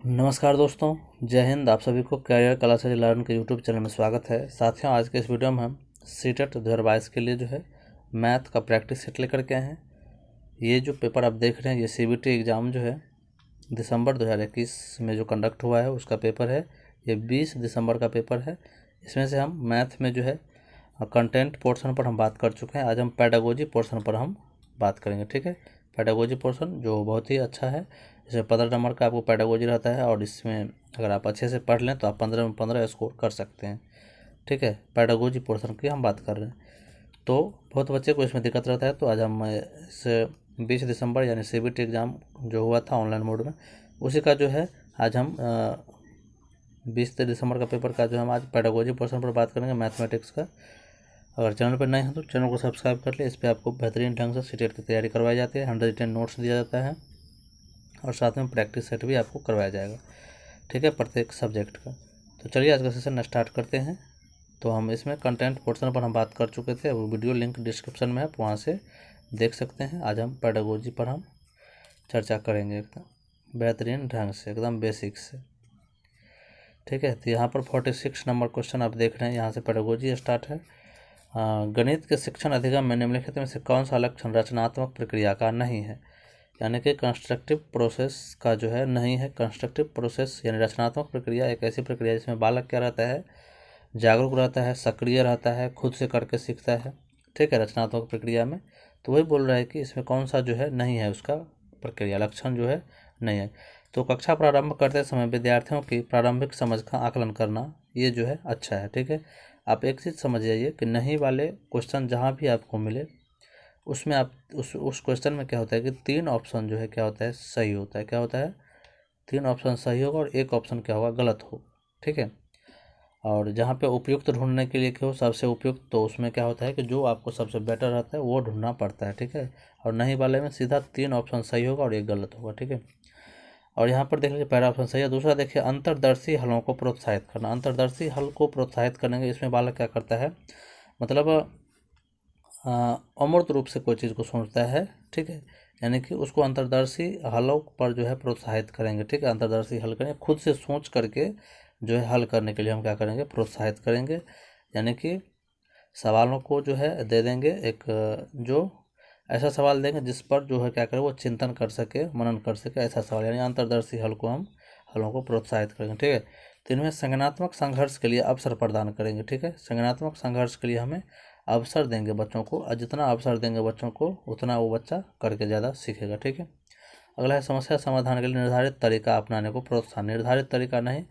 नमस्कार दोस्तों, जय हिंद। आप सभी को कैरियर क्लासेज लर्न के यूट्यूब चैनल में स्वागत है। साथियों, आज के इस वीडियो में हम सीटेट 2022 के लिए जो है मैथ का प्रैक्टिस सेट लेकर के आए हैं। ये जो पेपर आप देख रहे हैं, ये सीबीटी एग्ज़ाम जो है दिसंबर 2021 में जो कंडक्ट हुआ है उसका पेपर है। ये 20 दिसंबर का पेपर है। इसमें से हम मैथ में जो है कंटेंट पोर्शन पर हम बात कर चुके हैं। आज हम पेडागोजी पोर्शन पर हम बात करेंगे। ठीक है, पेडागोजी पोर्शन जो बहुत ही अच्छा है। इसमें 15 नंबर का आपको पेडागोजी रहता है और इसमें अगर आप अच्छे से पढ़ लें तो आप 15 में 15 स्कोर कर सकते हैं। ठीक है, पेडागोजी पोर्शन की हम बात कर रहे हैं। तो बहुत बच्चे को इसमें दिक्कत रहता है, तो आज हम इस 20 दिसंबर यानी सीबीटी एग्ज़ाम जो हुआ था ऑनलाइन मोड में, उसी का जो है आज हम 20 दिसंबर का पेपर का जो हम आज पेडागोजी पोर्शन पर बात करेंगे मैथमेटिक्स का। अगर चैनल पर नए हैं तो चैनल को सब्सक्राइब कर ले। इस पर आपको बेहतरीन ढंग से सीटेट की तैयारी करवाई जाती है। 100 रिटेन नोट्स दिया जाता है और साथ में प्रैक्टिस सेट भी आपको करवाया जाएगा। ठीक है, प्रत्येक सब्जेक्ट का। तो चलिए आज का सेशन स्टार्ट करते हैं। तो हम इसमें कंटेंट पोर्शन पर हम बात कर चुके थे, वो वीडियो लिंक डिस्क्रिप्शन में है, वहाँ से देख सकते हैं। आज हम पेडागोजी पर हम चर्चा करेंगे एकदम बेहतरीन ढंग से, एकदम बेसिक से। ठीक है, तो यहाँ पर 46 नंबर क्वेश्चन आप देख रहे हैं, यहाँ से पेडागोजी स्टार्ट है। गणित के शिक्षण अधिगम में निम्नलिखित में से कौन सा लक्षण रचनात्मक प्रक्रिया का नहीं है? यानी कि कंस्ट्रक्टिव प्रोसेस का जो है नहीं है। कंस्ट्रक्टिव प्रोसेस यानी रचनात्मक प्रक्रिया एक ऐसी प्रक्रिया जिसमें बालक क्या रहता है, जागरूक रहता है, सक्रिय रहता है, खुद से करके सीखता है। ठीक है, रचनात्मक प्रक्रिया में तो वही बोल रहा है कि इसमें कौन सा जो है नहीं है, उसका प्रक्रिया लक्षण जो है नहीं है। तो कक्षा प्रारंभ करते समय विद्यार्थियों की प्रारंभिक समझ का आकलन करना ये जो है अच्छा है। ठीक है, आप एक चीज़ समझ जाइए कि नहीं वाले क्वेश्चन जहाँ भी आपको मिले उसमें आप उस क्वेश्चन में क्या होता है कि 3 ऑप्शन जो है क्या होता है, सही होता है। क्या होता है, 3 ऑप्शन सही होगा और एक ऑप्शन क्या होगा, गलत हो। ठीक है, और जहाँ पे उपयुक्त ढूंढने के लिए क्या हो, सबसे उपयुक्त, तो उसमें क्या होता है कि जो आपको सबसे बेटर रहता है वो ढूंढना पड़ता है। ठीक है, और नहीं वाले में सीधा 3 ऑप्शन सही होगा और एक गलत होगा। ठीक है, और यहाँ पर देख लीजिए पहला ऑप्शन सही है। दूसरा देखिए, अंतर्दर्शी हलों को प्रोत्साहित करना। अंतर्दर्शी हल को प्रोत्साहित करने के इसमें बालक क्या करता है, मतलब अमूर्त रूप से कोई चीज़ को सोचता है। ठीक है, यानी कि उसको अंतर्दर्शी हलों पर जो है प्रोत्साहित करेंगे। ठीक है, अंतर्दर्शी हल करेंगे, खुद से सोच करके जो है हल करने के लिए हम क्या करेंगे, प्रोत्साहित करेंगे। यानी कि सवालों को जो है दे देंगे एक जो ऐसा सवाल देंगे जिस पर जो है क्या करे, वो चिंतन कर सके, मनन कर सके, ऐसा सवाल, यानी अंतर्दर्शी हल को हम हलों को प्रोत्साहित करेंगे। ठीक है, तो इनमें संज्ञानात्मक संघर्ष के लिए अवसर प्रदान करेंगे। ठीक है, संज्ञानात्मक संघर्ष के लिए हमें अवसर देंगे बच्चों को, और जितना अवसर देंगे बच्चों को उतना वो बच्चा करके ज़्यादा सीखेगा। ठीक है, अगला है समस्या समाधान के लिए निर्धारित तरीका अपनाने को प्रोत्साहन। निर्धारित तरीका नहीं,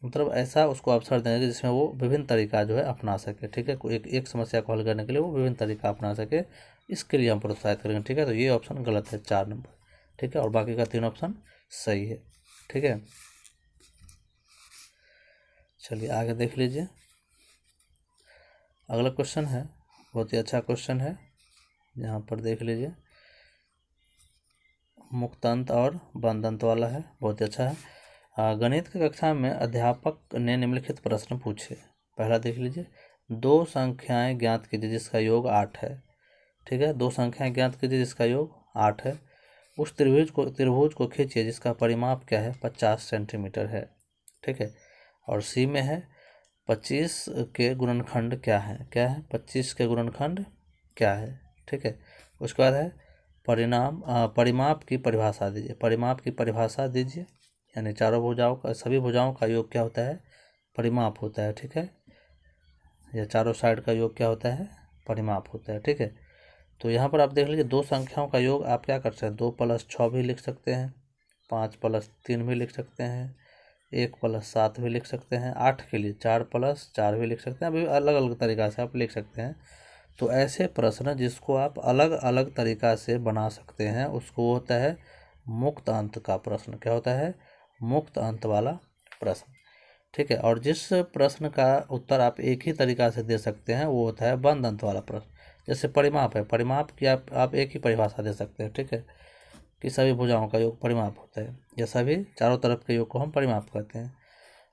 मतलब ऐसा उसको अवसर देंगे जिसमें वो विभिन्न तरीका जो है अपना सके। ठीक है, कोई एक समस्या को हल करने के लिए वो विभिन्न तरीका अपना सके, इसके लिए हम प्रोत्साहित करेंगे। ठीक है, तो ये ऑप्शन गलत है, 4 नंबर। ठीक है, और बाकी का 3 ऑप्शन सही है। ठीक है, चलिए आगे देख लीजिए। अगला क्वेश्चन है, बहुत ही अच्छा क्वेश्चन है। यहाँ पर देख लीजिए, मुक्तांत और बंदंत वाला है, बहुत ही अच्छा है। गणित की कक्षा में अध्यापक ने निम्नलिखित प्रश्न पूछे। पहला देख लीजिए, 2 संख्याएं ज्ञात कीजिए जिसका योग 8 है। ठीक है, 2 संख्याएं ज्ञात कीजिए जिसका योग 8 है। उस त्रिभुज को खींचिए जिसका परिमाप क्या है, 50 सेंटीमीटर है। ठीक है, और सी में है 25 के गुणनखंड क्या है, 25 के गुणनखंड क्या है। ठीक है, उसके बाद है परिमाप की परिभाषा दीजिए। परिमाप की परिभाषा दीजिए, यानी चारों भुजाओं का, सभी भुजाओं का योग क्या होता है, परिमाप होता है। ठीक है, या चारों साइड का योग क्या होता है, परिमाप होता है। ठीक है, तो यहाँ पर आप देख लीजिए 2 संख्याओं का योग आप क्या कर सकते हैं, 2 + 6 भी लिख सकते हैं, 5 + 3 भी लिख सकते हैं, 1 + 7 भी लिख सकते हैं, 8 के लिए 4 + 4 भी लिख सकते हैं। अभी अलग अलग तरीक़ा से आप लिख सकते हैं। तो ऐसे प्रश्न जिसको आप अलग अलग तरीक़ा से बना सकते हैं उसको होता है मुक्त अंत का प्रश्न। क्या होता है, मुक्त अंत वाला प्रश्न। ठीक है, और जिस प्रश्न का उत्तर आप एक ही तरीक़ा से दे सकते हैं वो होता है बंद अंत वाला प्रश्न। जैसे परिमाप है, परिमाप की आप एक ही परिभाषा दे सकते हैं। ठीक है, कि सभी भुजाओं का योग परिमाप होता है, या सभी चारों तरफ के योग को हम परिमाप कहते हैं।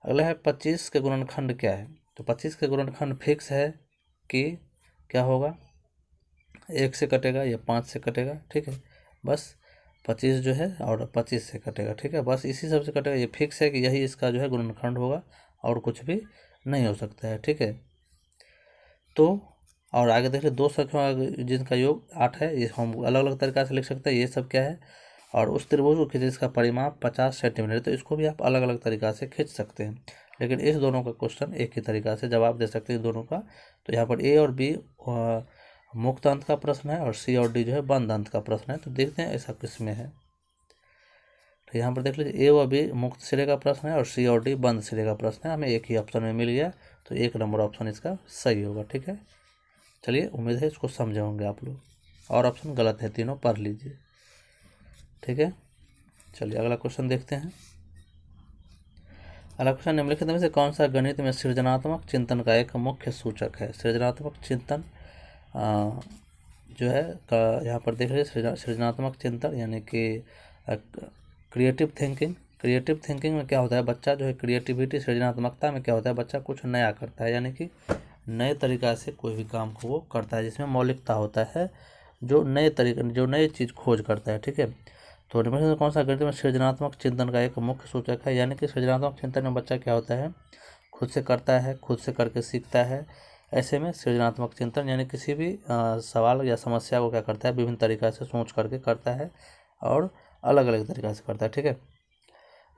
अगला है 25 के गुणनखंड क्या है। तो 25 के गुणनखंड फिक्स है कि क्या होगा, 1 से कटेगा या 5 से कटेगा। ठीक है, बस 25 जो है और 25 से कटेगा, ठीक है, बस इसी सब से कटेगा। ये फिक्स है कि यही इसका जो है गुणनखंड होगा और कुछ भी नहीं हो सकता है, ठीक है। तो और आगे देख लीजिए, दो संख्याओं जिनका योग 8 है, ये हम अलग अलग तरीका से लिख सकते हैं। ये सब क्या है, और उस त्रिभुज को खींचे जिसका परिमाप 50 सेंटीमीटर, तो इसको भी आप अलग अलग तरीका से खींच सकते हैं, लेकिन इस दोनों का क्वेश्चन एक ही तरीका से जवाब दे सकते हैं दोनों का। तो यहाँ पर ए और बी मुक्त अंत का प्रश्न है और सी और डी जो है बंद अंत का प्रश्न है। तो देखते हैं ऐसा किस में है। तो यहाँ पर देख लीजिए, ए व बी मुक्त सिरे का प्रश्न है और सी और डी बंद सिरे का प्रश्न है। हमें एक ही ऑप्शन में मिल गया, तो 1 नंबर ऑप्शन इसका सही होगा, ठीक है। चलिए, उम्मीद है इसको समझे होंगे आप लोग, और ऑप्शन गलत है तीनों, पढ़ लीजिए, ठीक है। चलिए अगला क्वेश्चन देखते हैं। अगला क्वेश्चन, निम्नलिखित में से कौन सा गणित में सृजनात्मक चिंतन का एक मुख्य सूचक है। सृजनात्मक चिंतन जो है यहाँ पर देख लीजिए, सृजनात्मक चिंतन यानी कि क्रिएटिव थिंकिंग। क्रिएटिव थिंकिंग में क्या होता है, बच्चा जो है क्रिएटिविटी सृजनात्मकता में क्या होता है, बच्चा कुछ नया करता है, यानी कि नए तरीका से कोई भी काम को वो करता है, जिसमें मौलिकता होता है, जो नए तरीके जो नई चीज़ खोज करता है, ठीक है। तो निम्नलिखित में कौन सा गणित में सृजनात्मक चिंतन का एक मुख्य सूचक है, यानी कि सृजनात्मक चिंतन में बच्चा क्या होता है, खुद से करता है, खुद से करके सीखता है। ऐसे में सृजनात्मक चिंतन यानी किसी भी सवाल या समस्या को क्या करता है, विभिन्न तरीक़ा से सोच करके करता है और अलग अलग तरीक़ा से करता है, ठीक है।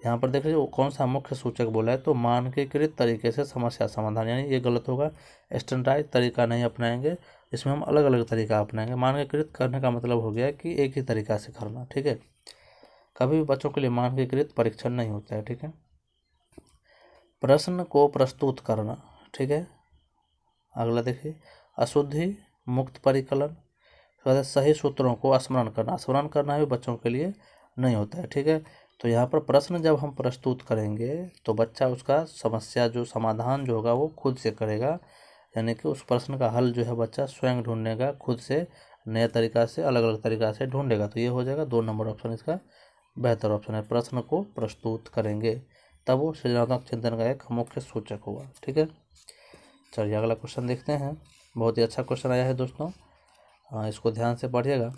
यहाँ पर देख लीजिए, कौन सा मुख्य सूचक बोला है, तो मानकीकृत तरीके से समस्या समाधान, यानी ये गलत होगा। स्टैंडर्डाइज तरीका नहीं अपनाएंगे, इसमें हम अलग अलग तरीका अपनाएंगे। मानकीकृत करने का मतलब हो गया कि एक ही तरीका से करना, ठीक है। कभी भी बच्चों के लिए मानकीकृत परीक्षण नहीं होता है, ठीक है। प्रश्न को प्रस्तुत करना, ठीक है। अगला देखिए, अशुद्धि मुक्त परिकलन, सही सूत्रों को स्मरण करना। स्मरण करना भी बच्चों के लिए नहीं होता है, ठीक है। तो यहाँ पर प्रश्न जब हम प्रस्तुत करेंगे तो बच्चा उसका समस्या जो समाधान जो होगा वो खुद से करेगा, यानी कि उस प्रश्न का हल जो है बच्चा स्वयं ढूंढेगा, खुद से नए तरीका से अलग अलग तरीका से ढूंढेगा। तो ये हो जाएगा 2 नंबर ऑप्शन इसका बेहतर ऑप्शन है। प्रश्न को प्रस्तुत करेंगे तब वो सृजनात्मक चिंतन का एक मुख्य सूचक हुआ, ठीक है। चलिए अगला क्वेश्चन देखते हैं। बहुत ही अच्छा क्वेश्चन आया है दोस्तों, इसको ध्यान से पढ़िएगा।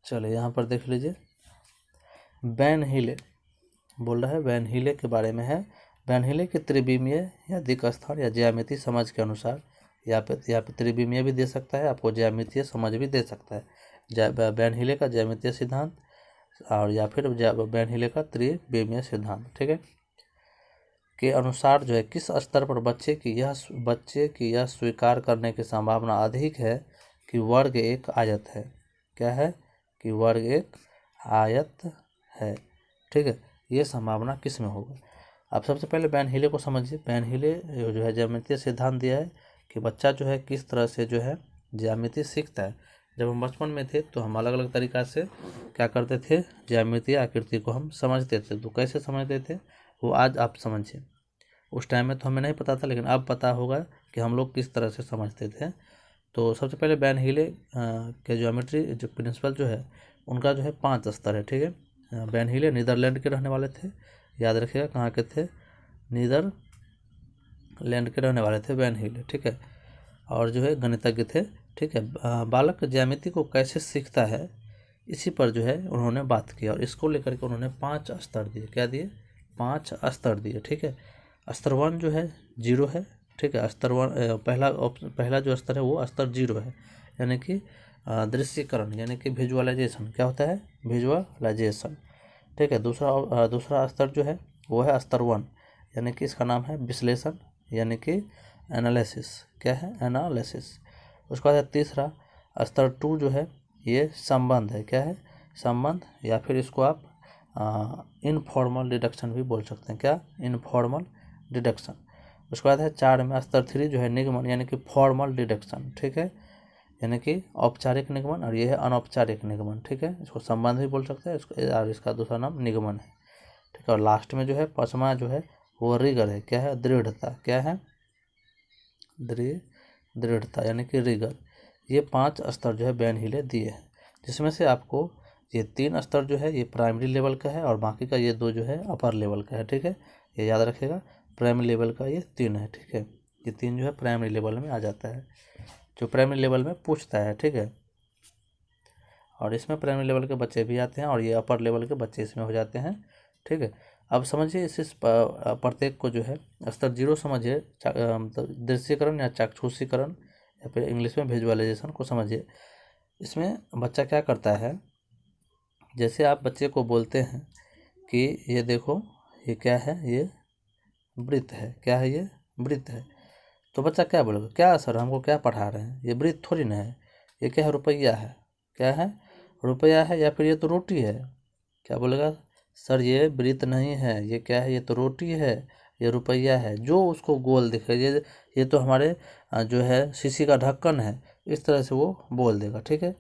चलिए यहाँ पर देख लीजिए, वैन हीले बोल रहा है, वैन हीले के बारे में है। वैन हीले के त्रिविमीय या दिक् स्थान या ज्यामितीय समझ के अनुसार, या पे त्रिविमीय भी दे सकता है आपको, ज्यामितीय समझ भी दे सकता है। वैन हीले का ज्यामितीय सिद्धांत और या फिर वैन हीले का त्रिविमीय सिद्धांत, ठीक है, के अनुसार जो है किस स्तर पर बच्चे की यह स्वीकार करने की संभावना अधिक है कि वर्ग एक आयत है। क्या है, कि वर्ग एक आयत है, ठीक है। ये संभावना किस में होगा। अब सबसे पहले वैन हीले को समझिए। वैन हीले जो है ज्यामितीय सिद्धांत दिया है कि बच्चा जो है किस तरह से जो है ज्यामिति सीखता है। जब हम बचपन में थे तो हम अलग अलग तरीक़ा से क्या करते थे, ज्यामितीय आकृति को हम समझते थे। तो कैसे समझते थे वो आज आप समझिए। उस टाइम में तो हमें नहीं पता था, लेकिन अब पता होगा कि हम लोग किस तरह से समझते थे। तो सबसे पहले वैन हीले के ज्योमेट्री जो प्रिंसिपल जो है उनका जो है 5 स्तर है, ठीक है। वैन हीले नीदरलैंड के रहने वाले थे, याद रखिएगा कहाँ के थे, नीदरलैंड के रहने वाले थे वैन हीले, ठीक है। और जो है गणितज्ञ थे, ठीक है। बालक ज्यामिति को कैसे सीखता है इसी पर जो है उन्होंने बात की और इसको लेकर के उन्होंने 5 स्तर दिए। क्या दिए, 5 स्तर दिए, ठीक है। स्तर 1 जो है 0 है, ठीक है। स्तर 1 पहला जो स्तर है वो स्तर 0 है, यानी कि दृश्यकरण यानी कि विजुअलाइजेशन। क्या होता है, विजुअलाइजेशन, ठीक है। दूसरा स्तर जो है वो है स्तर 1, यानी कि इसका नाम है विश्लेषण यानी कि एनालिसिस। क्या है, एनालिसिस। उसके बाद तीसरा स्तर 2 जो है ये संबंध है। क्या है, संबंध, या फिर इसको आप इनफॉर्मल डिडक्शन भी बोल सकते हैं। क्या, इनफॉर्मल डिडक्शन। उसके बाद है 4 में स्तर 3 जो है निगमन यानी कि फॉर्मल डिडक्शन, ठीक है, यानी कि औपचारिक निगमन, और ये है अनौपचारिक निगमन, ठीक है। इसको संबंध भी बोल सकते हैं और इसका दूसरा नाम निगमन है, ठीक है। और लास्ट में जो है 5वां जो है वो रिगर है। क्या है, दृढ़ता। क्या है, दृढ़ता यानी कि रिगर। ये 5 स्तर जो है वैन हीले दिए हैं, जिसमें से आपको ये 3 स्तर जो है ये प्राइमरी लेवल का है और बाकी का ये 2 जो है अपर लेवल का है, ठीक है। ये याद रखिएगा, प्राइमरी लेवल का ये 3 है, ठीक है। ये 3 जो है प्राइमरी लेवल में आ जाता है, जो प्राइमरी लेवल में पूछता है, ठीक है। और इसमें प्राइमरी लेवल के बच्चे भी आते हैं और ये अपर लेवल के बच्चे इसमें हो जाते हैं। ठीक है, अब समझिए इस प्रत्येक को जो है स्तर 0 समझिए, मतलब दृश्यकरण या चाक्षुषीकरण या फिर इंग्लिश में विजुअलाइजेशन को समझिए। इसमें बच्चा क्या करता है, जैसे आप बच्चे को बोलते हैं कि ये देखो ये क्या है, ये वृत्त है, क्या है ये वृत्त है, तो बच्चा क्या बोलेगा, क्या सर हमको क्या पढ़ा रहे हैं, ये वृत्त थोड़ी ना है, ये क्या है, रुपया है, क्या है, रुपया है, या फिर ये तो रोटी है। क्या बोलेगा, सर ये वृत्त नहीं है, ये क्या है, ये तो रोटी है, ये रुपया है। जो उसको गोल दिखे, ये तो हमारे जो है शीशी का ढक्कन है, इस तरह से वो बोल देगा। ठीक है,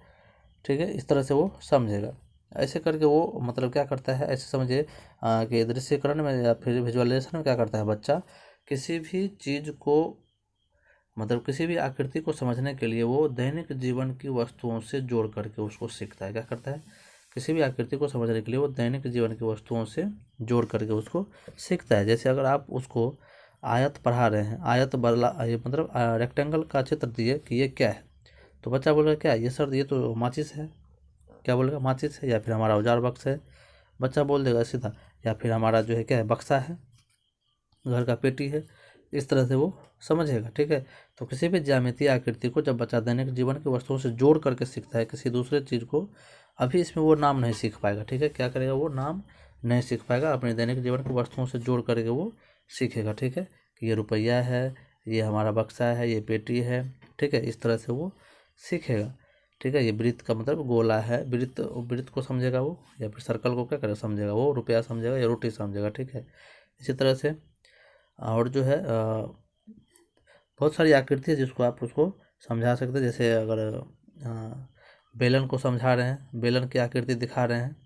ठीक है, इस तरह से वो समझेगा। ऐसे करके वो मतलब क्या करता है, ऐसे समझिए कि दृश्यकरण में या फिर विजुअलाइजेशन में क्या करता है बच्चा, किसी भी चीज़ को मतलब किसी भी आकृति को समझने के लिए वो दैनिक जीवन की वस्तुओं से जोड़ करके उसको सीखता है। क्या करता है, किसी भी आकृति को समझने के लिए वो दैनिक जीवन की वस्तुओं से जोड़ करके उसको सीखता है। जैसे अगर आप उसको आयत पढ़ा रहे हैं, आयत बदला ये मतलब रेक्टेंगल का चित्र दिए कि ये क्या है, तो बच्चा बोलेगा क्या, ये सर ये तो माचिस है। क्या बोलेगा, माचिस है, या फिर हमारा औजार बक्स है, बच्चा बोल देगा सीधा, या फिर हमारा जो है क्या है, बक्सा है, घर का पेटी है। इस तरह से वो समझेगा। ठीक है, तो किसी भी ज्यामितीय आकृति को जब बच्चा दैनिक जीवन की वस्तुओं से जोड़ करके सीखता है किसी दूसरे चीज़ को, अभी इसमें वो नाम नहीं सीख पाएगा। ठीक है, क्या करेगा, वो नाम नहीं सीख पाएगा, अपने दैनिक जीवन की वस्तुओं से जोड़ करके वो सीखेगा। ठीक है, कि ये रुपया है, ये हमारा बक्सा है, ये पेटी है। ठीक है, इस तरह से वो सीखेगा। ठीक है, ये वृत्त का मतलब गोला है, वृत्त वृत्त को समझेगा वो, या फिर सर्कल को क्या करेगा समझेगा वो, रुपया समझेगा या रोटी समझेगा। ठीक है, इसी तरह से और जो है बहुत सारी आकृति है जिसको आप उसको समझा सकते हैं। जैसे अगर बेलन को समझा रहे हैं, बेलन की आकृति दिखा रहे हैं,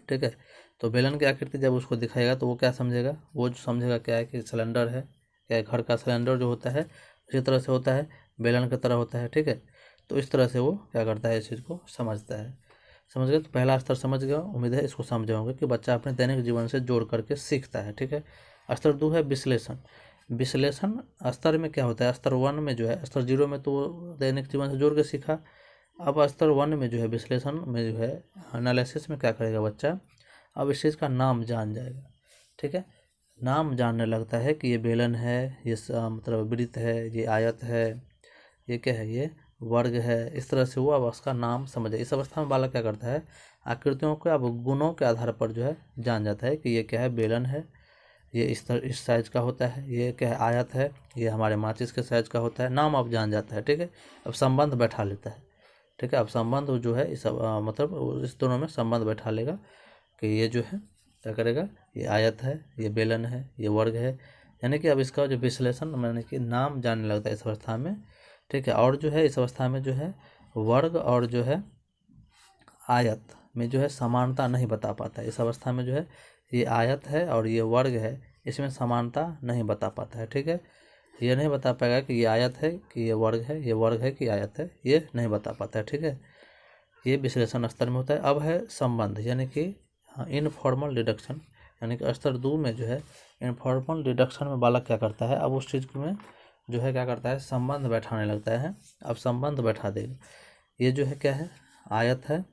ठीक है, तो बेलन की आकृति जब उसको दिखाएगा तो वो क्या समझेगा, वो जो समझेगा क्या है कि सिलेंडर है, क्या है, घर का सिलेंडर जो होता है उसी तरह से होता है, बेलन की तरह होता है। ठीक है, तो इस तरह से वो क्या करता है, इस चीज़ को समझता है। समझ गए, तो पहला स्तर समझ गया, उम्मीद है इसको समझे होंगे कि बच्चा अपने दैनिक जीवन से जोड़ करके सीखता है। ठीक है, स्तर 2 है विश्लेषण। विश्लेषण स्तर में क्या होता है, स्तर 1 में जो है, स्तर 0 में तो वो दैनिक जीवन से जोड़ के सीखा, अब स्तर 1 में जो है विश्लेषण में जो है एनालिसिस में क्या करेगा बच्चा, अब इस चीज़ का नाम जान जाएगा। ठीक है, नाम जानने लगता है कि ये बेलन है, ये मतलब वृत्त है, ये आयत है, ये क्या है, ये वर्ग है। इस तरह से वो अब उसका नाम समझे। इस अवस्था में बालक क्या करता है, आकृतियों को अब गुणों के आधार पर जो है जान जाता है कि ये क्या है, बेलन है, ये इस साइज का होता है, ये क्या है, आयत है, ये हमारे माचिस के साइज का होता है। नाम अब जान जाता है। ठीक है, अब संबंध बैठा लेता है। ठीक है, अब संबंध जो है इस मतलब इस दोनों में संबंध बैठा लेगा कि ये जो है क्या करेगा, ये आयत है, ये बेलन है, ये वर्ग है। यानी कि अब इसका जो विश्लेषण यानी कि नाम जानने लगता है इस अवस्था में। ठीक है, और जो है इस अवस्था में जो है वर्ग और जो है आयत में जो है समानता नहीं बता पाता है। इस अवस्था में जो है ये आयत है और ये वर्ग है, इसमें समानता नहीं बता पाता है। ठीक है, ये नहीं बता पाएगा कि ये आयत है कि ये वर्ग है, ये वर्ग है कि आयत है, ये नहीं बता पाता है। ठीक है, ये विश्लेषण स्तर में होता है। अब है संबंध, यानी कि इनफॉर्मल डिडक्शन, यानी कि स्तर 2 में जो है इनफॉर्मल डिडक्शन में बालक क्या करता है, अब उस चीज़ में जो है क्या करता है, संबंध बैठाने लगता है। अब संबंध बैठा देगा, ये जो है क्या है, आयत है,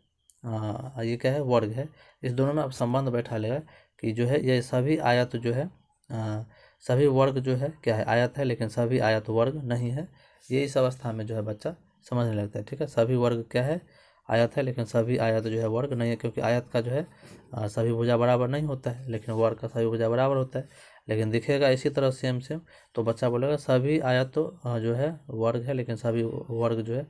ये क्या है, वर्ग है। इस दोनों में अब संबंध बैठा लेगा कि जो है ये सभी आयत जो है सभी वर्ग जो है क्या है, आयत है, लेकिन सभी आयत वर्ग नहीं है। ये इस अवस्था में जो है बच्चा समझने लगता है। ठीक है, सभी वर्ग क्या है, आयत है, लेकिन सभी आयत जो है वर्ग नहीं है, क्योंकि आयत का जो है सभी भुजा बराबर नहीं होता है, लेकिन वर्ग का सभी भुजा बराबर होता है, लेकिन दिखेगा इसी तरह सेम सेम। तो बच्चा बोलेगा सभी आयत तो जो है वर्ग है, लेकिन सभी वर्ग जो है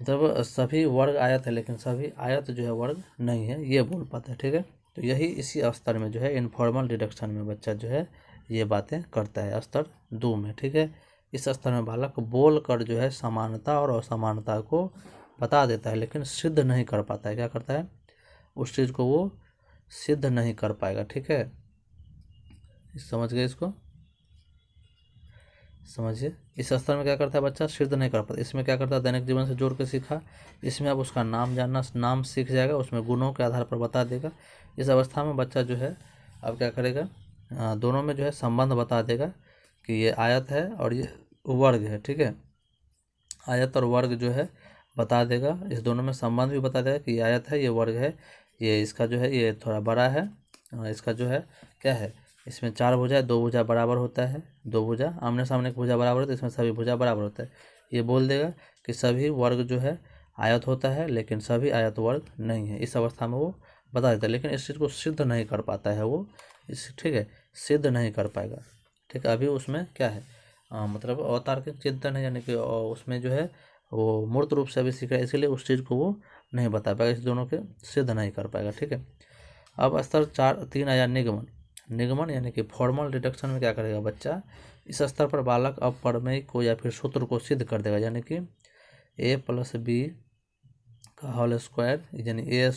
मतलब सभी वर्ग आयत है, लेकिन सभी आयत जो है वर्ग नहीं है, ये बोल पाता है। ठीक है, तो यही इसी स्तर में जो है इनफॉर्मल डिडक्शन में बच्चा जो है ये बातें करता है स्तर 2 में। ठीक है, इस स्तर में बालक बोल कर जो है समानता और असमानता को बता देता है, लेकिन सिद्ध नहीं कर पाता है। क्या करता है, उस चीज़ को वो सिद्ध नहीं कर पाएगा। ठीक है, समझ गए इसको, समझिए इस स्तर में क्या करता है बच्चा, सिद्ध नहीं कर पाता। इसमें क्या करता है, दैनिक जीवन से जोड़ के सीखा, इसमें अब उसका नाम जानना, नाम सीख जाएगा, उसमें गुणों के आधार पर बता देगा। इस अवस्था में बच्चा जो है अब क्या करेगा, दोनों में जो है संबंध बता देगा कि ये आयत है और ये वर्ग है। ठीक है, आयत और वर्ग जो है बता देगा, इस दोनों में संबंध भी बता देगा कि ये आयत है, ये वर्ग है, ये इसका जो है ये थोड़ा बड़ा है, इसका जो है क्या है, इसमें 4 भुजा है, 2 भुजा बराबर होता है, 2 भुजा आमने सामने की भुजा बराबर होता है, इसमें सभी भुजा बराबर होता है। ये बोल देगा कि सभी वर्ग जो है आयत होता है, लेकिन सभी आयत वर्ग नहीं है। इस अवस्था में वो बता देता है, लेकिन इस चीज़ को सिद्ध नहीं कर पाता है वो, ठीक है, सिद्ध नहीं कर पाएगा। ठीक है, अभी उसमें क्या है, मतलब अतार्किक चिंतन है, यानी कि उसमें जो है वो मूर्त रूप से अभी सीख रहा है, इसीलिए उस चीज़ को वो नहीं बता पाएगा, इस दोनों के सिद्ध नहीं कर पाएगा। ठीक है, अब स्तर 3 आया निगमन। निगमन यानी कि फॉर्मल डिडक्शन में क्या करेगा बच्चा, इस स्तर पर बालक अब प्रमेय को या फिर सूत्र को सिद्ध कर देगा, यानी कि a+b का होल स्क्वायर यानी a²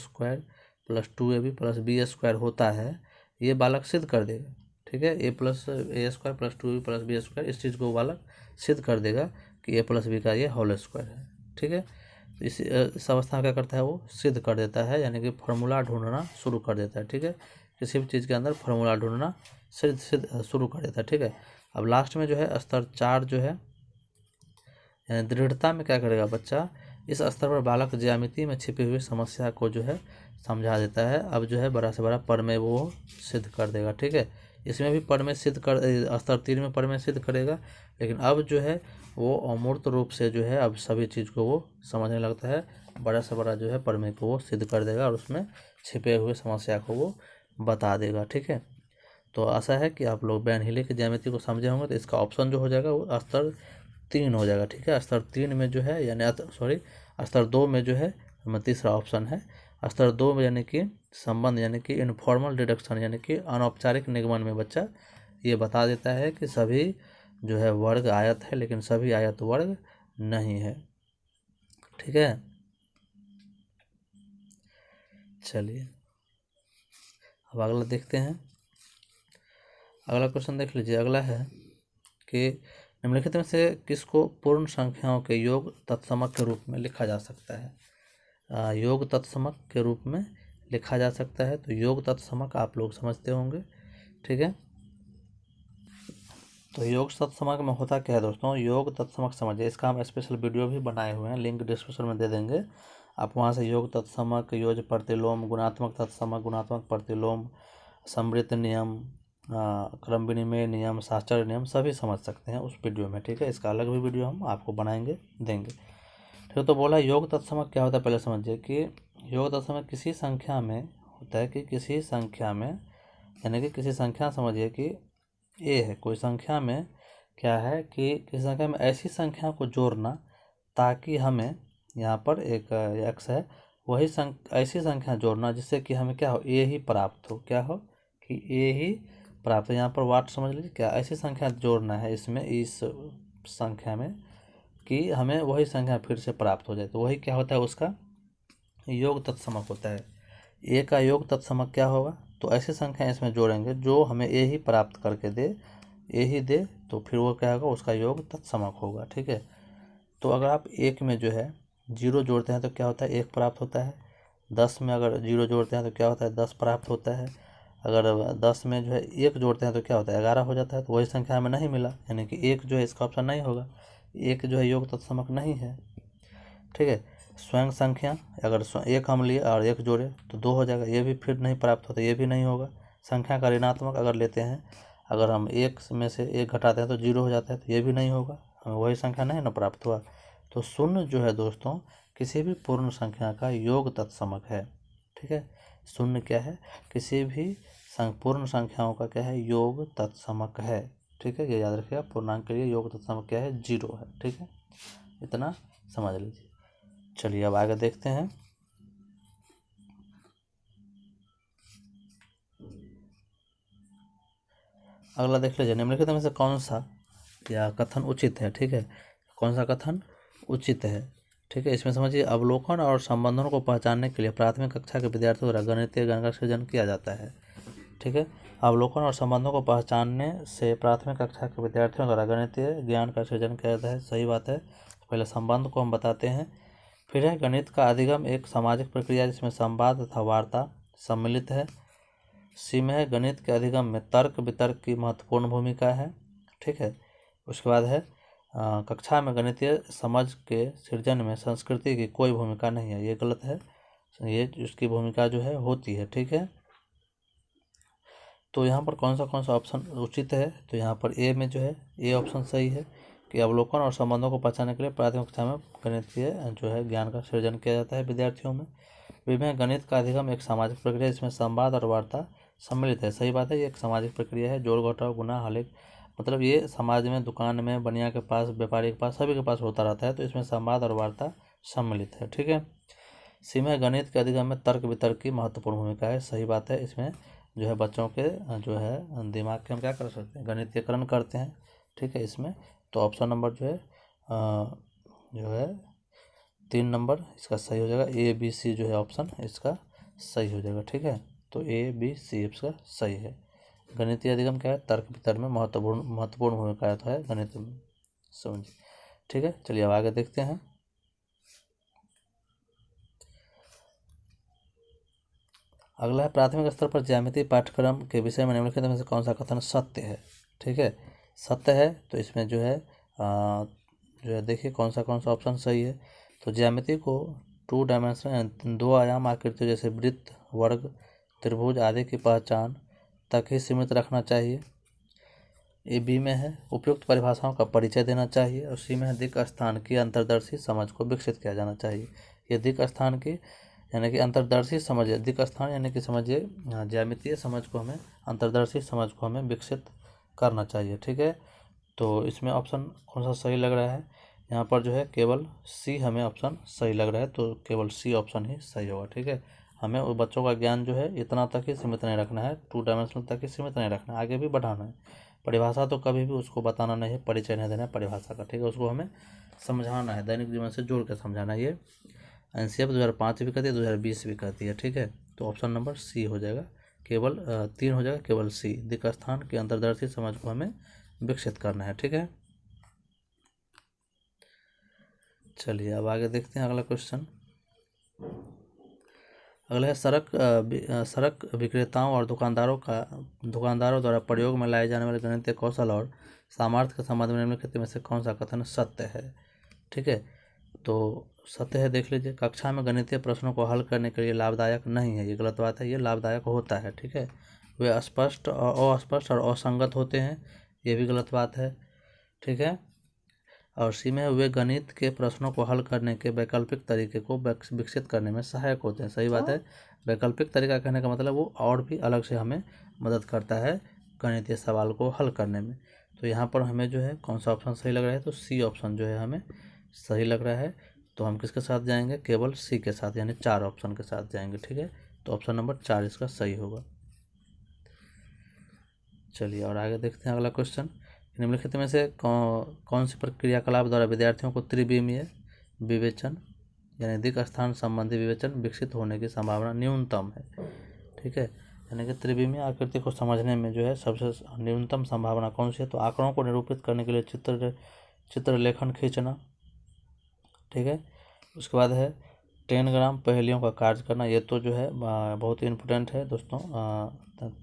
+ 2ab + b² होता है, ये बालक सिद्ध कर देगा। ठीक है, a + a² + 2ab + b², इस चीज़ को बालक सिद्ध कर देगा कि a + b का ये होल स्क्वायर है। ठीक है, तो इस अवस्था में क्या करता है वो सिद्ध कर देता है, यानी कि फार्मूला ढूंढना शुरू कर देता है। ठीक है, किसी भी चीज़ के अंदर फार्मूला ढूंढना सिद्ध शुरू कर देता है। ठीक है, अब लास्ट में जो है स्तर 4 जो है यानी दृढ़ता में क्या करेगा बच्चा, इस स्तर पर बालक ज्यामिति में छिपी हुई समस्या को जो है समझा देता है। अब जो है बड़ा से बड़ा प्रमेय वो सिद्ध कर देगा। ठीक है, इसमें भी प्रमेय सिद्ध कर, स्तर 3 में प्रमेय सिद्ध करेगा, लेकिन अब जो है वो अमूर्त रूप से जो है अब सभी चीज़ को वो समझने लगता है, बड़ा से बड़ा जो है प्रमेय को वो सिद्ध कर देगा और उसमें छिपे हुए समस्या को वो बता देगा। ठीक है, तो आशा है कि आप लोग बर्नौली की ज्यामिति को समझे होंगे, तो इसका ऑप्शन जो हो जाएगा वो स्तर 3 हो जाएगा। ठीक है, स्तर 3 में जो है यानी स्तर 2 में जो है तीसरा ऑप्शन है। स्तर 2 में यानी कि संबंध यानी कि इनफॉर्मल डिडक्शन यानी कि अनौपचारिक निगमन में बच्चा ये बता देता है कि सभी जो है वर्ग आयत है, लेकिन सभी आयत वर्ग नहीं है। ठीक है, चलिए अब अगला देखते हैं। अगला क्वेश्चन देख लीजिए, अगला है कि निम्नलिखित में से किसको पूर्ण संख्याओं के योग तत्समक के रूप में लिखा जा सकता है। योग तत्समक के रूप में लिखा जा सकता है, तो योग तत्समक आप लोग समझते होंगे। ठीक है, तो योग तत्समक में होता क्या है दोस्तों, योग तत्समक समझिए, इसका हम स्पेशल वीडियो भी बनाए हुए हैं, लिंक डिस्क्रिप्शन में दे देंगे, आप वहाँ से योग तत्समक, योज प्रतिलोम, गुणात्मक तत्समक, गुणात्मक प्रतिलोम, समृद्ध नियम, क्रम विनिमय नियम, साहचर्य नियम सभी समझ सकते हैं उस वीडियो में। ठीक है, इसका अलग भी वीडियो हम आपको बनाएंगे देंगे। ठीक है, तो बोला योग तत्समक क्या होता है, पहले समझिए कि योग तत्समक किसी संख्या में होता है कि किसी संख्या में यानी कि किसी संख्या समझिए कि ए है, कोई संख्या में क्या है कि किसी संख्या में ऐसी संख्या को जोड़ना ताकि हमें यहाँ पर एक एक्स है, वही ऐसी संख्या जोड़ना जिससे कि हमें क्या हो, ए ही प्राप्त हो, क्या हो कि ए ही प्राप्त हो। यहाँ पर वाट समझ लीजिए, क्या ऐसी संख्या जोड़ना है इसमें, इस संख्या में कि हमें वही संख्या फिर से प्राप्त हो जाए, तो वही क्या होता है उसका योग तत्समक होता है। ए का योग तत्समक क्या होगा, तो ऐसी संख्या इसमें जोड़ेंगे जो हमें ए ही प्राप्त करके दे, ए ही दे, तो फिर वो क्या होगा उसका योग तत्समक होगा। ठीक है, तो अगर आप 1 में जो है 0 जोड़ते हैं तो क्या होता है 1 प्राप्त होता है, 10 में अगर 0 जोड़ते हैं तो क्या होता है 10 प्राप्त होता है, अगर 10 में जो है 1 जोड़ते हैं तो क्या होता है 11 हो जाता है, तो वही संख्या हमें नहीं मिला, यानी कि 1 जो है इसका ऑप्शन नहीं होगा, 1 जो है योग तत्समक नहीं है। ठीक है, स्वयं संख्या अगर 1 हम लिए और 1 जोड़े तो 2 हो जाएगा, ये भी फिर नहीं प्राप्त होता, ये भी नहीं होगा। संख्या का ऋणात्मक अगर लेते हैं, अगर हम 1 में से 1 घटाते हैं तो 0 हो जाता है, तो ये भी नहीं होगा, हमें वही संख्या नहीं ना प्राप्त हुआ। तो शून्य जो है दोस्तों किसी भी पूर्ण संख्या का योग तत्समक है। ठीक है, शून्य क्या है, किसी भी पूर्ण संख्याओं का क्या है योग तत्समक है। ठीक है, ये याद रखिएगा, पूर्णांक के लिए योग तत्समक क्या है 0 है। ठीक है, इतना समझ लीजिए। चलिए अब आगे देखते हैं। अगला देख लीजिए, निम्नलिखित में से कौन सा या कथन उचित है। ठीक है, कौन सा कथन उचित है। ठीक है, इसमें समझिए अवलोकन और संबंधों को पहचानने के लिए प्राथमिक कक्षा के विद्यार्थियों द्वारा गणितीय ज्ञान का सृजन किया जाता है। ठीक है, अवलोकन और संबंधों को पहचानने से प्राथमिक कक्षा के विद्यार्थियों द्वारा गणितीय ज्ञान का सृजन किया जाता है, सही बात है। पहले संबंध को हम बताते हैं। फिर है गणित का अधिगम एक सामाजिक प्रक्रिया जिसमें संवाद तथा वार्ता सम्मिलित है। सी में है गणित के अधिगम में तर्क वितर्क की महत्वपूर्ण भूमिका है। ठीक है, उसके बाद है कक्षा में गणितीय समझ के सृजन में संस्कृति की कोई भूमिका नहीं है, ये गलत है। ये उसकी भूमिका जो है होती है, ठीक है। तो यहाँ पर कौन सा ऑप्शन उचित है, तो यहाँ पर ए में जो है ए ऑप्शन सही है कि अवलोकन और संबंधों को पहचानने के लिए प्राथमिक कक्षा में गणितीय जो है ज्ञान का सृजन किया जाता है विद्यार्थियों में। बी में गणित का अधिगम एक सामाजिक प्रक्रिया इसमें संवाद और वार्ता सम्मिलित है, सही बात है, ये एक सामाजिक प्रक्रिया है। जोड़ घटाव गुना हल, मतलब ये समाज में, दुकान में, बनिया के पास, व्यापारी के पास, सभी के पास होता रहता है, तो इसमें संवाद और वार्ता सम्मिलित है, ठीक है। सी में गणित के अधिगम में तर्क वितर्क की महत्वपूर्ण भूमिका है, सही बात है। इसमें जो है बच्चों के जो है दिमाग के हम क्या कर सकते हैं, गणितीयकरण करते हैं, ठीक है इसमें। तो ऑप्शन नंबर जो है 3 नंबर इसका सही हो जाएगा। ए बी सी जो है ऑप्शन इसका सही हो जाएगा, ठीक है। तो ए बी सी इसका सही है। गणितीय अधिगम क्या है, तर्क वितर्क में महत्वपूर्ण भूमिका तो है गणित में, समझिए, ठीक है। चलिए अब आगे देखते हैं। अगला है प्राथमिक स्तर पर ज्यामिति पाठ्यक्रम के विषय में निम्नलिखित में से कौन सा कथन सत्य है, ठीक है। सत्य है तो इसमें जो है देखिए कौन सा ऑप्शन सही है। तो ज्यामिति को 2 डायमेंशनल 2 आयाम आकृतियों जैसे वृत्त, वर्ग, त्रिभुज आदि की पहचान तक ही सीमित रखना चाहिए। ए बी में है उपयुक्त परिभाषाओं का परिचय देना चाहिए। और सी में है दिक् स्थान की अंतर्दर्शी समझ को विकसित किया जाना चाहिए। ये दिक् स्थान की यानी कि अंतर्दर्शी समझ, दिक् स्थान यानी कि समझिए ज्यामितीय समझ को हमें, अंतर्दर्शी समझ को हमें विकसित करना चाहिए, ठीक है। तो इसमें ऑप्शन कौन सा सही लग रहा है, यहाँ पर जो है केवल सी हमें ऑप्शन सही लग रहा है, तो केवल सी ऑप्शन ही सही होगा, ठीक है। हमें वो बच्चों का ज्ञान जो है इतना तक ही सीमित नहीं रखना है, 2 डायमेंशनल तक ही सीमित नहीं रखना है, आगे भी बढ़ाना है। परिभाषा तो कभी भी उसको बताना नहीं है, परिचय नहीं देना है परिभाषा का, ठीक है। उसको हमें समझाना है, दैनिक जीवन से जोड़ कर समझाना है। ये एनसीएफ 2005 भी कहती है, 2020 भी कहती है, ठीक है। तो ऑप्शन नंबर सी हो जाएगा, केवल 3 हो जाएगा, केवल सी, दिक् स्थान की अंतर्दर्शी समझ को हमें विकसित करना है, ठीक है। चलिए अब आगे देखते हैं अगला क्वेश्चन। अगला है सड़क विक्रेताओं और दुकानदारों द्वारा प्रयोग में लाए जाने वाले गणितीय कौशल और सामर्थ्य के संबंध में निम्नलिखित में से कौन सा कथन सत्य है, ठीक है। तो सत्य है, देख लीजिए, कक्षा में गणितीय प्रश्नों को हल करने के लिए लाभदायक नहीं है, ये गलत बात है, ये लाभदायक होता है, ठीक है। वे अस्पष्ट और असंगत होते हैं, ये भी गलत बात है, ठीक है। और सी में वे गणित के प्रश्नों को हल करने के वैकल्पिक तरीके को विकसित करने में सहायक होते हैं, सही बात है। वैकल्पिक तरीका कहने का मतलब वो और भी अलग से हमें मदद करता है गणितीय सवाल को हल करने में। तो यहाँ पर हमें जो है कौन सा ऑप्शन सही लग रहा है, तो सी ऑप्शन जो है हमें सही लग रहा है। तो हम किसके साथ जाएंगे, केवल सी के साथ, यानी 4 ऑप्शन के साथ जाएंगे, ठीक है। तो ऑप्शन नंबर 4 इसका सही होगा। चलिए और आगे देखते हैं अगला क्वेश्चन। निम्नलिखित में से कौन सी क्रियाकलाप द्वारा विद्यार्थियों को त्रिविमीय विवेचन यानी दिक् स्थान संबंधी विवेचन विकसित होने की संभावना न्यूनतम है, ठीक है। यानी कि त्रिविमीय आकृति को समझने में जो है सबसे न्यूनतम संभावना कौन सी है, तो आंकड़ों को निरूपित करने के लिए चित्रलेखन खींचना, ठीक है। उसके बाद है 10 ग्राम पहेलियों का कार्य करना, ये तो जो है बहुत ही इम्पोर्टेंट है दोस्तों,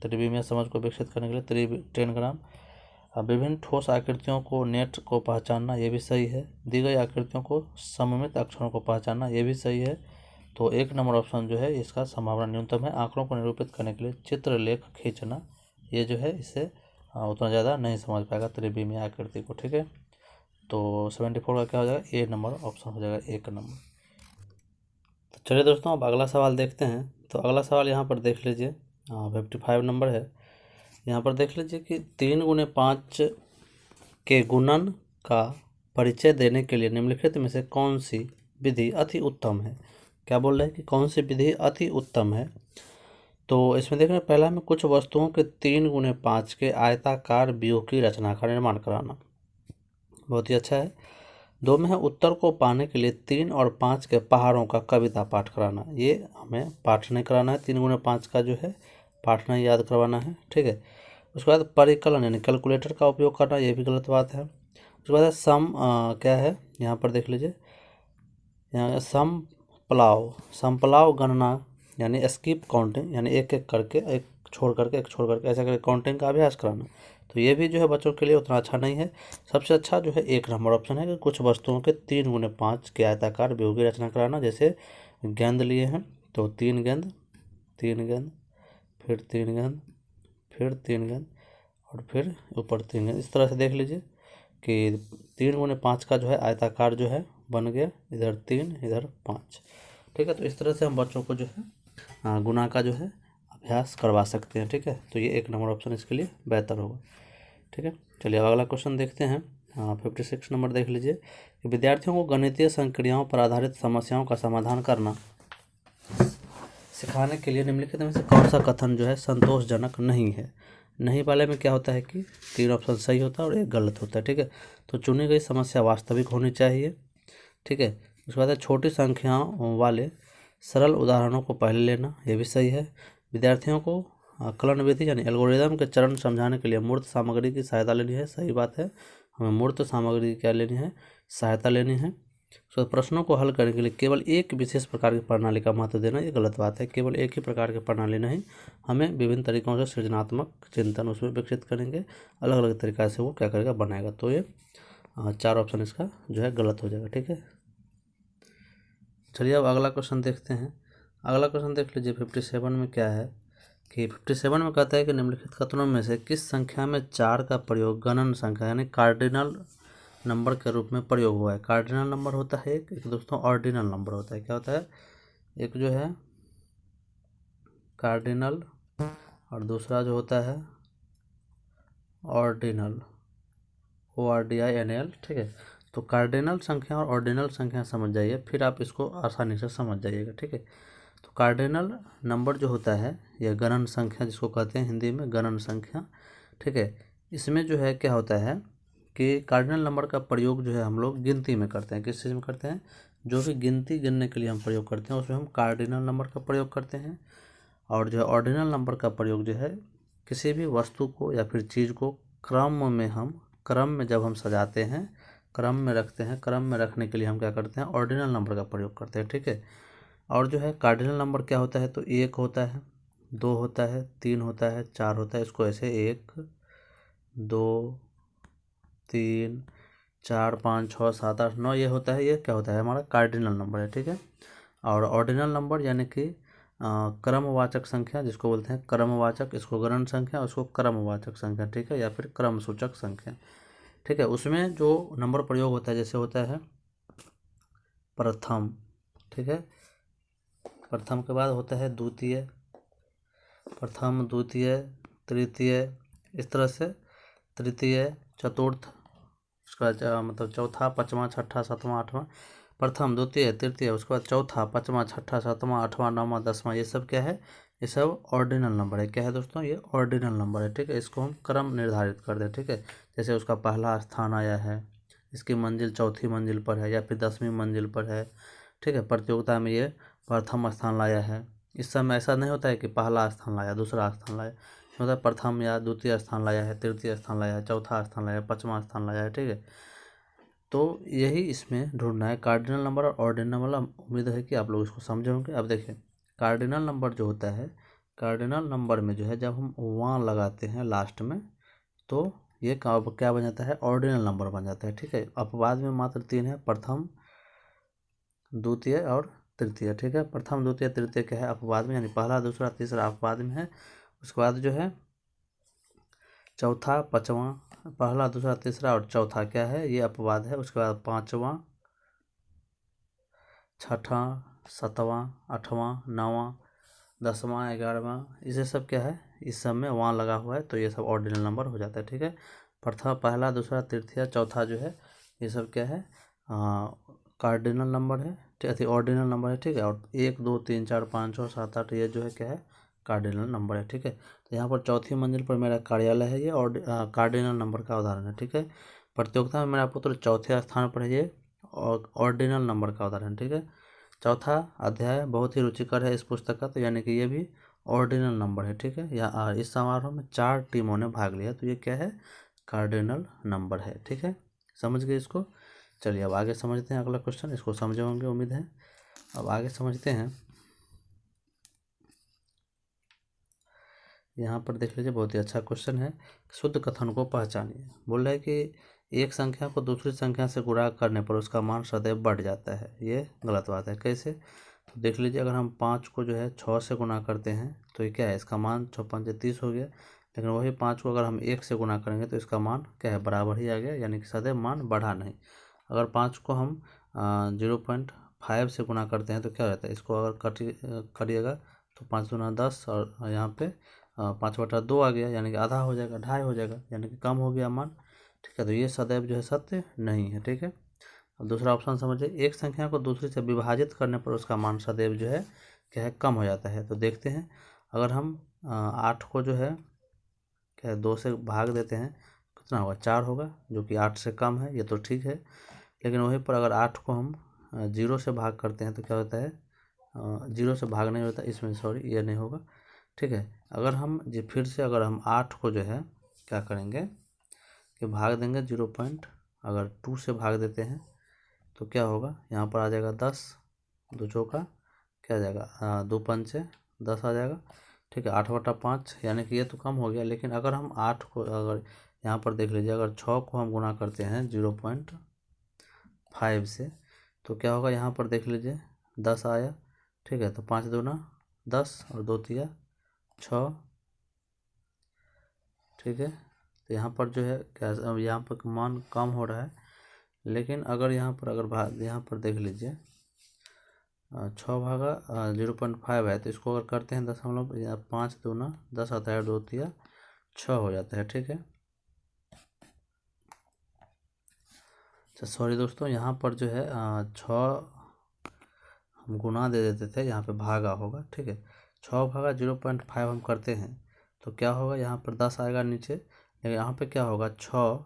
त्रिविमीय समझ को विकसित करने के लिए 10 ग्राम। विभिन्न ठोस आकृतियों को नेट को पहचानना, ये भी सही है। दी गई आकृतियों को सममित अक्षरों को पहचानना, ये भी सही है। तो 1 नंबर ऑप्शन जो है इसका संभावना न्यूनतम है। आंकड़ों को निरूपित करने के लिए चित्रलेख खींचना, ये जो है इससे उतना ज़्यादा नहीं समझ पाएगा त्रिविमीय आकृति को, ठीक है। तो 74 का क्या हो जाएगा, ए नंबर ऑप्शन हो जाएगा, 1 नंबर। तो चलिए दोस्तों अब अगला सवाल देखते हैं। तो अगला सवाल यहाँ पर देख लीजिए, 55 नंबर है। यहाँ पर देख लीजिए कि 3 × 5 के गुणन का परिचय देने के लिए निम्नलिखित में से कौन सी विधि अति उत्तम है। क्या बोल रहे हैं कि कौन सी विधि अति उत्तम है। तो इसमें देख रहे हैं, पहला में कुछ वस्तुओं के 3 × 5 के आयताकार व्यूह की रचना का निर्माण कराना, बहुत ही अच्छा है। 2 में है उत्तर को पाने के लिए 3 और 5 के पहाड़ों का कविता पाठ कराना, ये हमें पाठ नहीं कराना है, 3 × 5 का जो है पाठ नहीं याद करवाना है, ठीक है। उसके बाद परिकलन यानी कैलकुलेटर का उपयोग करना, ये भी गलत बात है। उसके बाद सम क्या है, यहाँ पर देख लीजिए, यहाँ समप्लाव गणना यानी स्किप काउंटिंग, यानी एक एक करके, एक छोड़ करके ऐसा करके काउंटिंग का अभ्यास कराना। तो ये भी जो है बच्चों के लिए उतना अच्छा नहीं है। सबसे अच्छा जो है 1 नंबर ऑप्शन है कि कुछ वस्तुओं के 3 गुने 5 के आयताकार व्यूह की रचना कराना। जैसे गेंद लिए हैं तो 3 गेंद, 3 गेंद, फिर 3 गेंद, फिर 3 गेंद और फिर ऊपर 3 गेंद। इस तरह से देख लीजिए कि 3 गुने 5 का जो है आयताकार जो है बन गया, इधर 3 इधर 5। ठीक है, तो इस तरह से हम बच्चों को जो है गुना का जो है अभ्यास करवा सकते हैं। ठीक है, तो ये 1 नंबर ऑप्शन इसके लिए बेहतर होगा। ठीक है, चलिए अब अगला क्वेश्चन देखते हैं। 56 नंबर देख लीजिए कि विद्यार्थियों को गणितीय संक्रियाओं पर आधारित समस्याओं का समाधान करना सिखाने के लिए निम्नलिखित में से कौन सा कथन जो है संतोषजनक नहीं है। नहीं वाले में क्या होता है कि 3 ऑप्शन सही होता है और 1 गलत होता है। ठीक है, तो चुनी गई समस्या वास्तविक होनी चाहिए। ठीक है, उसके बाद है छोटी संख्याओं वाले सरल उदाहरणों को पहले लेना, ये भी सही है। विद्यार्थियों को कलन विधि यानी एल्गोरिदम के चरण समझाने के लिए मूर्त सामग्री की सहायता लेनी है, सही बात है। हमें मूर्त सामग्री की क्या लेनी है, सहायता लेनी है। तो प्रश्नों को हल करने के लिए केवल एक विशेष प्रकार की प्रणाली का महत्व देना, ये गलत बात है। केवल एक ही प्रकार की प्रणाली नहीं, हमें विभिन्न तरीकों से सृजनात्मक चिंतन उसमें विकसित करेंगे, अलग अलग तरीक़ा से वो क्या करेगा, बनाएगा। तो ये 4 ऑप्शन इसका जो है गलत हो जाएगा। ठीक है, चलिए अब अगला क्वेश्चन देखते हैं। अगला क्वेश्चन देख लीजिए 57 में क्या है कि 57 में कहता है कि निम्नलिखित कथनों में से किस संख्या में 4 का प्रयोग गणन संख्या यानी कार्डिनल नंबर के रूप में प्रयोग हुआ है। कार्डिनल नंबर होता है एक दोस्तों ऑर्डिनल नंबर होता है। क्या होता है, एक जो है कार्डिनल और दूसरा जो होता है ऑर्डिनल, ORDINAL। ठीक है, तो कार्डिनल संख्या और ऑर्डिनल संख्या समझ जाइए, फिर आप इसको आसानी से समझ जाइएगा। ठीक है, तो कार्डिनल नंबर जो होता है यह गणन संख्या जिसको कहते हैं हिंदी में गणन संख्या। ठीक है, इसमें जो है क्या होता है कि कार्डिनल नंबर का प्रयोग जो है हम लोग गिनती में करते हैं। किस चीज़ में करते हैं, जो भी गिनती गिनने के लिए हम प्रयोग करते हैं उसमें हम कार्डिनल नंबर का प्रयोग करते हैं। और जो है ऑर्डिनल नंबर का प्रयोग जो है किसी भी वस्तु को या फिर चीज़ को क्रम में जब हम सजाते हैं, क्रम में रखते हैं, क्रम में रखने के लिए हम क्या करते हैं, ऑर्डिनल नंबर का प्रयोग करते हैं। ठीक है, और जो है कार्डिनल नंबर क्या होता है, तो 1 होता है, 2 होता है, 3 होता है, 4 होता है। इसको ऐसे 1 2 3 4 5 6 7 8 9 ये होता है, ये क्या होता है हमारा कार्डिनल नंबर है। ठीक है, और ऑर्डिनल नंबर यानी कि क्रमवाचक संख्या जिसको बोलते हैं क्रमवाचक, इसको गणन संख्या, उसको क्रमवाचक संख्या। ठीक है, या फिर क्रमसूचक संख्या। ठीक है, उसमें जो नंबर प्रयोग होता है जैसे होता है प्रथम। ठीक है, प्रथम के बाद होता है द्वितीय, प्रथम द्वितीय तृतीय, इस तरह से तृतीय चतुर्थ, उसका मतलब चौथा पाँचवा छठा सातवां आठवां, प्रथम द्वितीय तृतीय, उसके बाद चौथा पाँचवा छठा सातवां आठवां नौवां 10वां, ये सब क्या है, ये सब ऑर्डिनल नंबर है। क्या है दोस्तों, ये ऑर्डिनल नंबर है। ठीक है, इसको हम क्रम निर्धारित कर दें। ठीक है, जैसे उसका पहला स्थान आया है, इसकी मंजिल चौथी मंजिल पर है या फिर 10वीं मंजिल पर है। ठीक है, प्रतियोगिता में ये प्रथम स्थान लाया है। इस समय ऐसा नहीं होता है कि पहला स्थान लाया दूसरा स्थान लाया, होता है प्रथम या द्वितीय स्थान लाया है, तृतीय स्थान लाया है, चौथा स्थान लाया है, 5वां स्थान लाया है। ठीक है, तो यही इसमें ढूंढना है कार्डिनल नंबर और ऑर्डिनल वाला। उम्मीद है कि आप लोग इसको समझे होंगे। अब देखिए कार्डिनल नंबर जो होता है, कार्डिनल नंबर में जो है जब हम वहाँ लगाते हैं लास्ट में तो ये क्या बन जाता है, ऑर्डिनल नंबर बन जाता है। ठीक है, अपवाद में मात्र 3 है, प्रथम द्वितीय और तृतीय। ठीक है, प्रथम द्वितीय तृतीय क्या है, अपवाद में, यानी पहला दूसरा तीसरा अपवाद में है। उसके बाद जो है चौथा पाँचवा, पहला दूसरा तीसरा और चौथा क्या है, ये अपवाद है। उसके बाद पाँचवा छठा सातवां आठवां नौवां 10वां 11वां, इसे सब क्या है, इस सब में वहाँ लगा हुआ है, तो ये सब ऑर्डिनल नंबर हो जाता है। ठीक है, प्रथम पहला दूसरा तृतीय चौथा जो है ये सब क्या है, कार्डिनल नंबर है, ठीक है, ऑर्डिनल नंबर है। ठीक है, और 1 2 3 4 5 6 7 8 ये जो है क्या है, कार्डिनल नंबर है। ठीक है, तो यहाँ पर चौथी मंजिल पर मेरा कार्यालय है, ये और कार्डिनल नंबर का उदाहरण है। ठीक है, प्रतियोगिता में मेरा पुत्र चौथे स्थान पर है, ये और ऑर्डिनल नंबर का उदाहरण। ठीक है, चौथा अध्याय बहुत ही रुचिकर है इस पुस्तक का, तो यानी कि ये भी ऑर्डिनल नंबर है। ठीक है, या इस समारोह में 4 टीमों ने भाग लिया, तो ये क्या है, कार्डिनल नंबर है। ठीक है, समझ गए इसको। चलिए अब आगे समझते हैं अगला क्वेश्चन, इसको समझे होंगे उम्मीद है। अब आगे समझते हैं यहाँ पर देख लीजिए, बहुत ही अच्छा क्वेश्चन है। शुद्ध कथन को पहचानिए। बोल रहा है कि एक संख्या को दूसरी संख्या से गुणा करने पर उसका मान सदैव बढ़ जाता है। ये गलत बात है। कैसे? तो देख लीजिए, अगर हम 5 को जो है 6 से गुणा करते हैं तो ये क्या है, इसका मान 6 5 30 हो गया। लेकिन वही 5 को अगर हम 1 से गुणा करेंगे तो इसका मान क्या है, बराबर ही आ गया, यानी कि सदैव मान बढ़ा नहीं। अगर 5 को हम 0.5 से गुणा करते हैं तो क्या रहता है, इसको अगर करिएगा तो 5 दूना 10 और यहाँ पे 5/2 आ गया, यानी कि आधा हो जाएगा, 2.5 हो जाएगा, यानी कि कम हो गया मान। ठीक है, तो ये सदैव जो है सत्य नहीं है। ठीक है, अब दूसरा ऑप्शन समझिए, एक संख्या को दूसरी से विभाजित करने पर उसका मान सदैव जो है क्या है, कम हो जाता है। तो देखते हैं, अगर हम 8 को जो है क्या है 2 से भाग देते हैं, कितना होगा, 4 होगा, जो कि 8 से कम है, ये तो ठीक है। लेकिन वहीं पर अगर 8 को हम 0 से भाग करते हैं तो क्या होता है, 0 से भाग नहीं होता इसमें, सॉरी ये नहीं होगा। ठीक है, अगर हम जी फिर से अगर हम 8 को जो है क्या करेंगे कि भाग देंगे 0.2 से भाग देते हैं तो क्या होगा, यहाँ पर आ जाएगा 10, 2 चौका क्या आ जाएगा, 2 पंचे 10 आ जाएगा। ठीक है, 8/5, यानी कि ये तो कम हो गया। लेकिन अगर हम 8 को अगर यहाँ पर देख लीजिए, अगर 6 को हम गुणा करते हैं 0.5 से तो क्या होगा, यहाँ पर देख लीजिए 10 आया। ठीक है, तो 5 दूना 10 और 2 तिया 6। ठीक है, तो यहाँ पर जो है क्या, अब यहाँ पर मान कम हो रहा है। लेकिन अगर यहाँ पर यहाँ पर देख लीजिए 6 भागा 0.5 है, तो इसको अगर करते हैं 5 दूना 10 आता है, 2 तिया 6 हो जाता है। ठीक है, अच्छा सॉरी दोस्तों, यहाँ पर जो है 6 हम गुना दे देते थे, यहाँ पे भागा होगा। ठीक है, 6 भागा 0.5 हम करते हैं तो क्या होगा, यहाँ पर 10 आएगा नीचे। लेकिन यहाँ पे क्या होगा, 6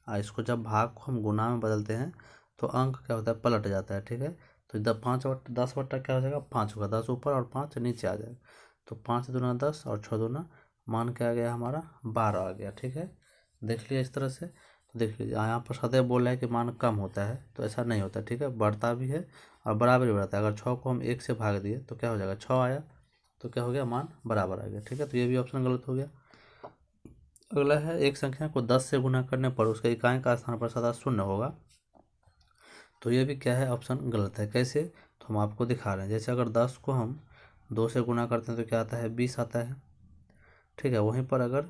इसको जब भाग को हम गुना में बदलते हैं तो अंक क्या होता है, पलट जाता है। ठीक है, तो 10 बट्टा क्या हो जाएगा, 5 होगा, 10 ऊपर और 5 नीचे आ जाएगा। तो 5 दूना 10 और 6 दूना मान क्या आ गया हमारा, 12 आ गया। ठीक है, देख लिया इस तरह से। तो देख लीजिए, यहाँ पर सदैव बोल रहा है कि मान कम होता है, तो ऐसा नहीं होता। ठीक है, बढ़ता भी है और बराबर भी बढ़ता है। अगर 6 को हम 1 से भाग दिए तो क्या हो जाएगा, 6 आया, तो क्या हो गया, मान बराबर आ गया। ठीक है, तो ये भी ऑप्शन गलत हो गया। अगला है, एक संख्या को 10 से गुना करने पर उसके इकाई का स्थान पर सदा शून्य होगा। तो ये भी क्या है, ऑप्शन गलत है। कैसे? तो हम आपको दिखा रहे हैं। जैसे अगर 10 को हम 2 से गुना करते हैं तो क्या आता है, 20 आता है। ठीक है, वहीं पर अगर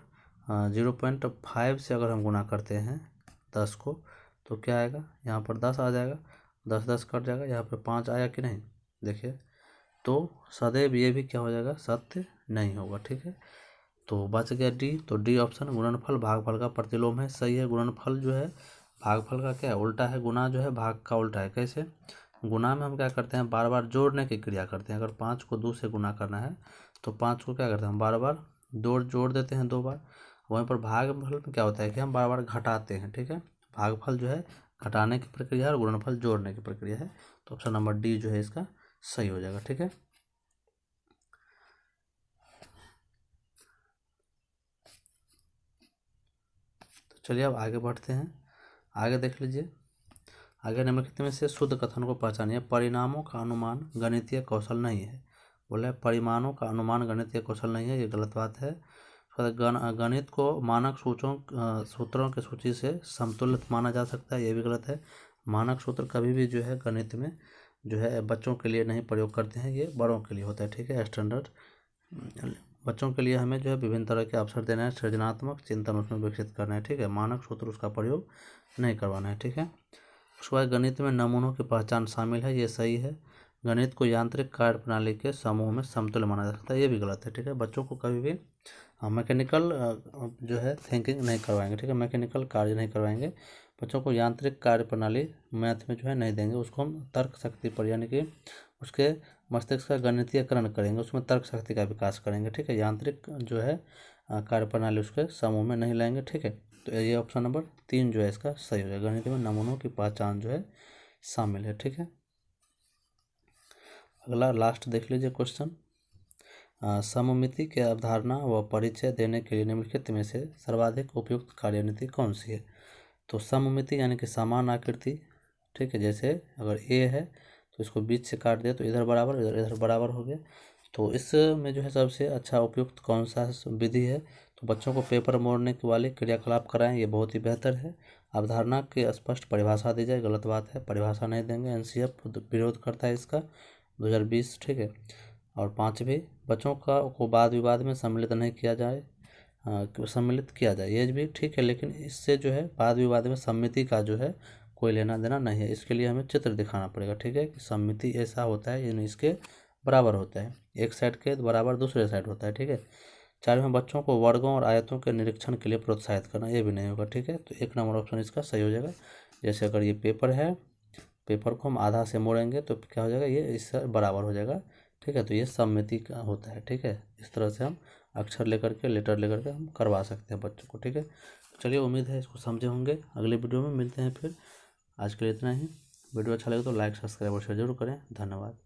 0.5 से अगर हम गुना करते हैं 10 को तो क्या आएगा, यहाँ पर 10 आ जाएगा, 10 10 कट जाएगा, यहाँ पर 5 आया कि नहीं, देखिए। तो सदैव ये भी क्या हो जाएगा, सत्य नहीं होगा। ठीक है, तो बच गया डी। तो डी ऑप्शन गुणनफल भागफल का प्रतिलोम है, सही है। गुणनफल जो है भागफल का क्या है, उल्टा है। गुना जो है भाग का उल्टा है। कैसे? गुना में हम क्या करते हैं, बार बार जोड़ने की क्रिया करते हैं। अगर 5 को 2 से गुना करना है तो 5 को क्या करते हैं, हम बार बार जोड़ देते हैं 2 बार। वहीं पर भागफल में क्या होता है कि हम बार बार घटाते हैं। ठीक है, भागफल जो है घटाने की प्रक्रिया है और गुणनफल जोड़ने की प्रक्रिया है। तो ऑप्शन नंबर डी जो है इसका सही हो जाएगा। ठीक है, तो चलिए अब आगे बढ़ते हैं। आगे देख लीजिए, आगे निम्नलिखित में से शुद्ध कथन को पहचानिए। परिणामों का अनुमान गणितीय कौशल नहीं है। बोले परिमाणों का अनुमान गणितीय कौशल नहीं है, ये गलत बात है। गणित को मानक सूत्रों की सूची से समतुल्य माना जा सकता है, ये भी गलत है। मानक सूत्र कभी भी जो है गणित में जो है बच्चों के लिए नहीं प्रयोग करते हैं, ये बड़ों के लिए होता है। ठीक है, स्टैंडर्ड बच्चों के लिए हमें जो है विभिन्न तरह के अवसर देना है, सृजनात्मक चिंतन उसमें विकसित करना है। ठीक है, मानक सूत्र उसका प्रयोग नहीं करवाना है। ठीक है, उसके बाद गणित में नमूनों की पहचान शामिल है, ये सही है। गणित को यांत्रिक कार्य प्रणाली के समूह में समतुल्य माना जा सकता है, ये भी गलत है। ठीक है, बच्चों को कभी भी मैकेनिकल जो है थिंकिंग नहीं करवाएंगे। ठीक है, मैकेनिकल कार्य नहीं करवाएंगे, बच्चों को यांत्रिक कार्य प्रणाली मैथ में जो है नहीं देंगे। उसको हम तर्क शक्ति पर, यानी कि उसके मस्तिष्क का गणितीयकरण करेंगे, उसमें तर्क शक्ति का विकास करेंगे। ठीक है, यांत्रिक जो है कार्य प्रणाली उसके समूह में नहीं लाएंगे। ठीक है, तो ये ऑप्शन नंबर 3 जो है इसका सही हो जाएगा। गणित में नमूनों की पहचान जो है शामिल है। ठीक है, अगला लास्ट देख लीजिए क्वेश्चन। सममिति के अवधारणा व परिचय देने के लिए निम्नलिखित में से सर्वाधिक उपयुक्त कार्यनीति कौन सी है? तो सममिति यानी कि समान आकृति। ठीक है, जैसे अगर ए है तो इसको बीच से काट दिया तो इधर बराबर, इधर इधर बराबर हो गया। तो इसमें जो है सबसे अच्छा उपयुक्त कौन सा विधि है, तो बच्चों को पेपर मोड़ने वाले क्रियाकलाप कराएं, ये बहुत ही बेहतर है। अवधारणा की स्पष्ट परिभाषा दी जाए, गलत बात है, परिभाषा नहीं देंगे, एनसीएफ विरोध करता है इसका 2020, ठीक है। और 5वीं, बच्चों को वाद विवाद में सम्मिलित नहीं किया जाए, सम्मिलित किया जाए, ये भी ठीक है, लेकिन इससे जो है वाद विवाद में सम्मिति का जो है कोई लेना देना नहीं है। इसके लिए हमें चित्र दिखाना पड़ेगा, ठीक है, कि सम्मिति ऐसा होता है यानी इसके बराबर होता है, एक साइड के बराबर दूसरे साइड होता है, ठीक है। 4वें, बच्चों को वर्गों और आयतों के निरीक्षण के लिए प्रोत्साहित करना, ये भी नहीं होगा, ठीक है। तो 1 नंबर ऑप्शन इसका सही हो जाएगा। जैसे अगर ये पेपर है, पेपर को हम आधा से मोड़ेंगे तो क्या हो जाएगा, ये इससे बराबर हो जाएगा, ठीक है। तो ये सम्मिति का होता है, ठीक है। इस तरह से हम अक्षर लेकर के, लेटर लेकर के हम करवा सकते हैं बच्चों को, ठीक है। चलिए, उम्मीद है इसको समझे होंगे। अगले वीडियो में मिलते हैं फिर। आज के लिए इतना ही। वीडियो अच्छा लगे तो लाइक, सब्सक्राइब और शेयर जरूर करें। धन्यवाद।